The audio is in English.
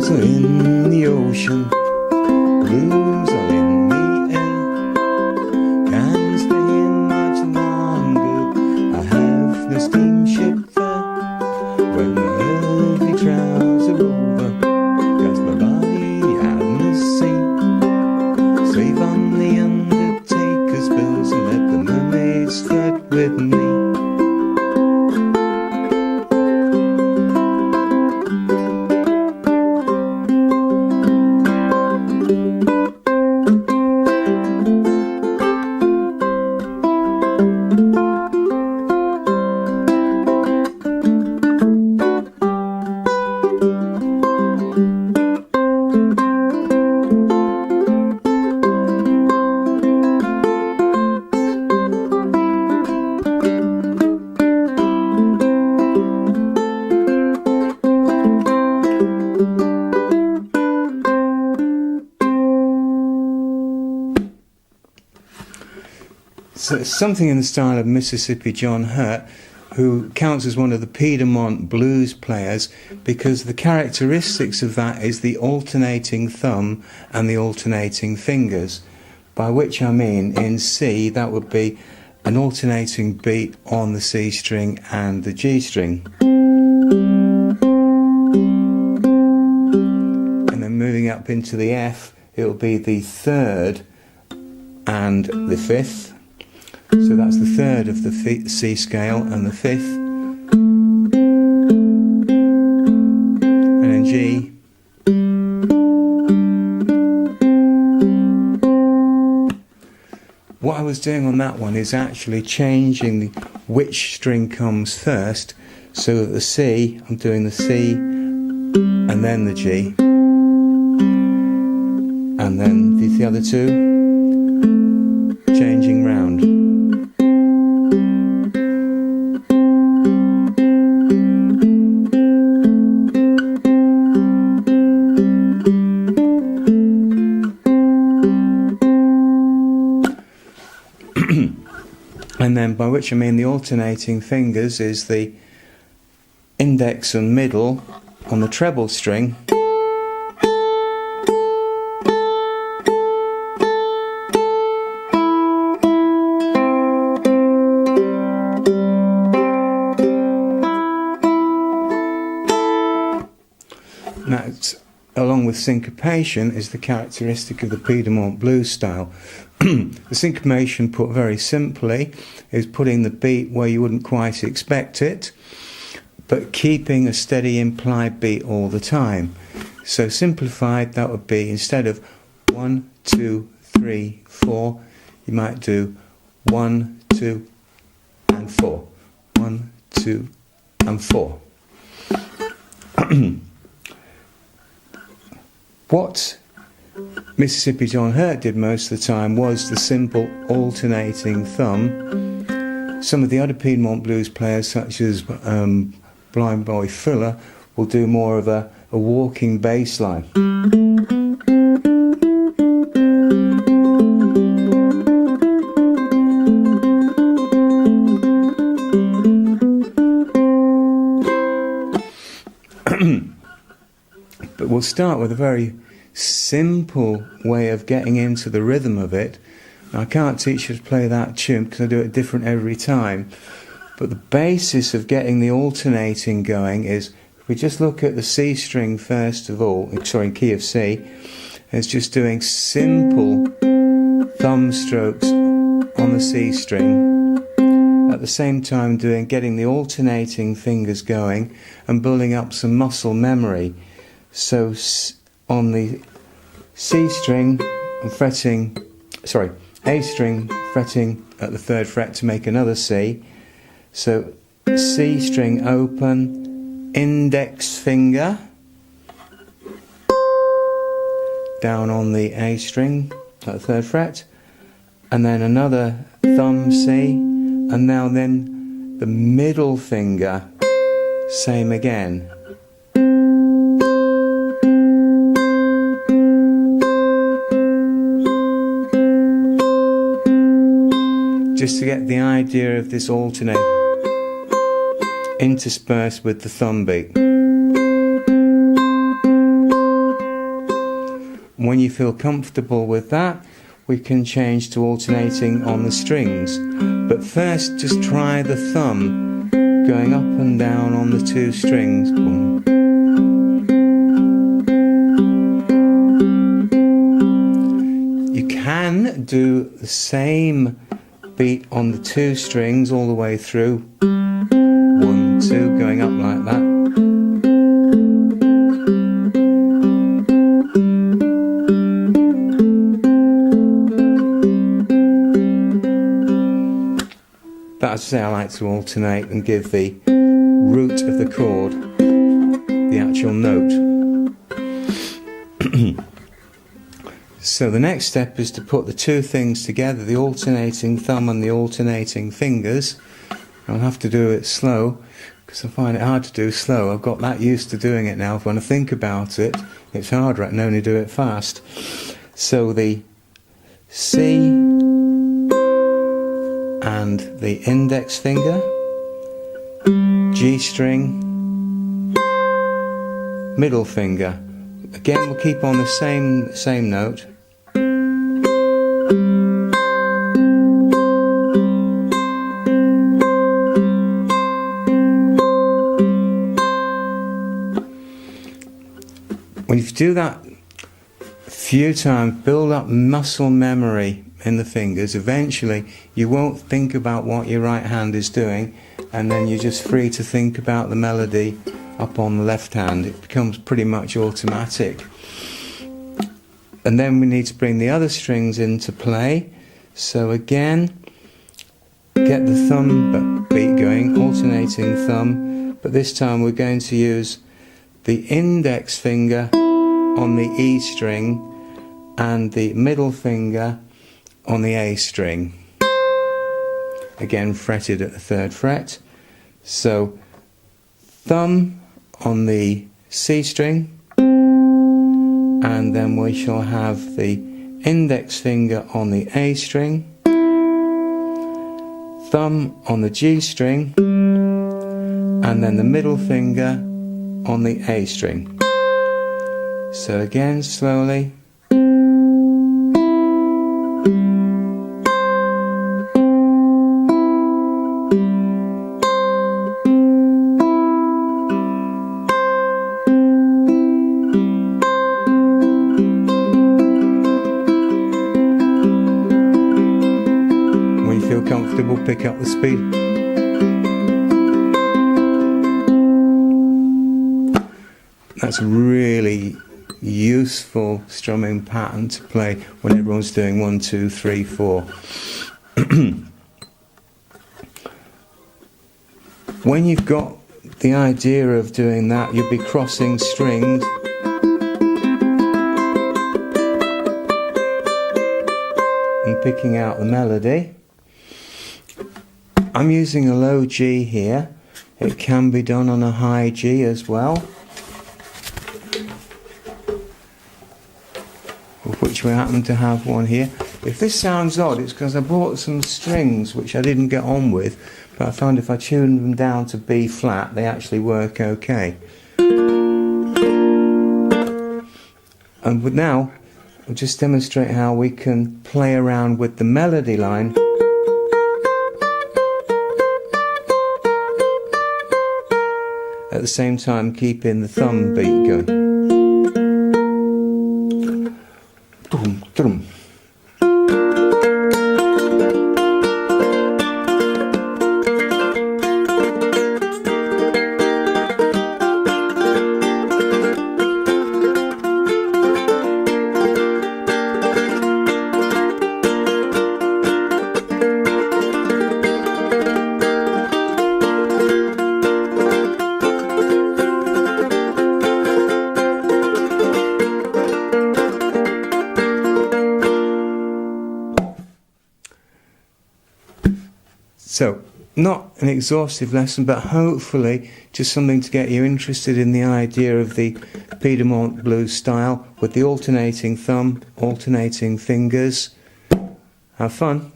Clouds are in the ocean, blues are in the air. Can't stay here much longer, I have no steamship there. When the early trials are over, cast my body out in the sea. Save on the undertaker's bills and let the mermaids flirt with me. So it's something in the style of Mississippi John Hurt, who counts as one of the Piedmont blues players, because the characteristics of that is the alternating thumb and the alternating fingers, by which I mean in C that would be an alternating beat on the C string and the G string. And then moving up into the F, it will be the third and the fifth. So that's the third of the C scale and the fifth, and then G, what I was doing on that one is actually changing which string comes first, so that the C, I'm doing the C and then the G, and then the other two changing round. And then, by which I mean the alternating fingers, is the index and middle on the treble string, and that's, along with syncopation, is the characteristic of the Piedmont blues style. The syncopation, put very simply, is putting the beat where you wouldn't quite expect it, but keeping a steady implied beat all the time. So simplified, that would be, instead of 1, 2, 3, 4, you might do 1, 2, and 4. 1, 2, and 4. What Mississippi John Hurt did most of the time was the simple alternating thumb. Some of the other Piedmont blues players, such as Blind Boy Fuller, will do more of a walking bass line. But we'll start with a very simple way of getting into the rhythm of it. Now, I can't teach you to play that tune because I do it different every time, but the basis of getting the alternating going is, if we just look at the C string first of all, sorry, key of C, it's just doing simple thumb strokes on the C string, at the same time getting the alternating fingers going and building up some muscle memory. So on the C string, I'm fretting, sorry, A string, fretting at the 3rd fret to make another C. So C string open, index finger, down on the A string at the 3rd fret, and then another thumb C, and now then the middle finger, same again. Just to get the idea of this alternate interspersed with the thumb beat. when you feel comfortable with that, we can change to alternating on the strings. But first, just try the thumb going up and down on the two strings. Boom. You can do the same beat on the two strings all the way through. 1, 2, going up like that. But as I say, I like to alternate and give the root of the chord the actual note. So the next step is to put the two things together, the alternating thumb and the alternating fingers. I'll have to do it slow because I find it hard to do slow. I've got that used to doing it now. When I think about it, it's harder. I can only do it fast. So the C and the index finger, G string, middle finger. Again, we'll keep on the same note. When you do that a few times, build up muscle memory in the fingers. Eventually you won't think about what your right hand is doing, and then you're just free to think about the melody up on the left hand. It becomes pretty much automatic. And then we need to bring the other strings into play. So again, get the thumb beat going, alternating thumb, but this time we're going to use the index finger on the E string and the middle finger on the A string, again fretted at the 3rd fret. So thumb on the C string, and then we shall have the index finger on the A string, thumb on the G string, and then the middle finger on the A string. So again, slowly. When you feel comfortable, pick up the speed. That's a really useful strumming pattern to play when everyone's doing 1, 2, 3, 4. When you've got the idea of doing that, you'll be crossing strings and picking out the melody. I'm using a low G here. It can be done on a high G as well, of which we happen to have one here. If this sounds odd, it's because I brought some strings which I didn't get on with, but I found if I tune them down to B flat, they actually work okay. And now, I'll just demonstrate how we can play around with the melody line at the same time keeping the thumb beat going. Dum, dum. So, not an exhaustive lesson, but hopefully just something to get you interested in the idea of the Piedmont blues style with the alternating thumb, alternating fingers. Have fun.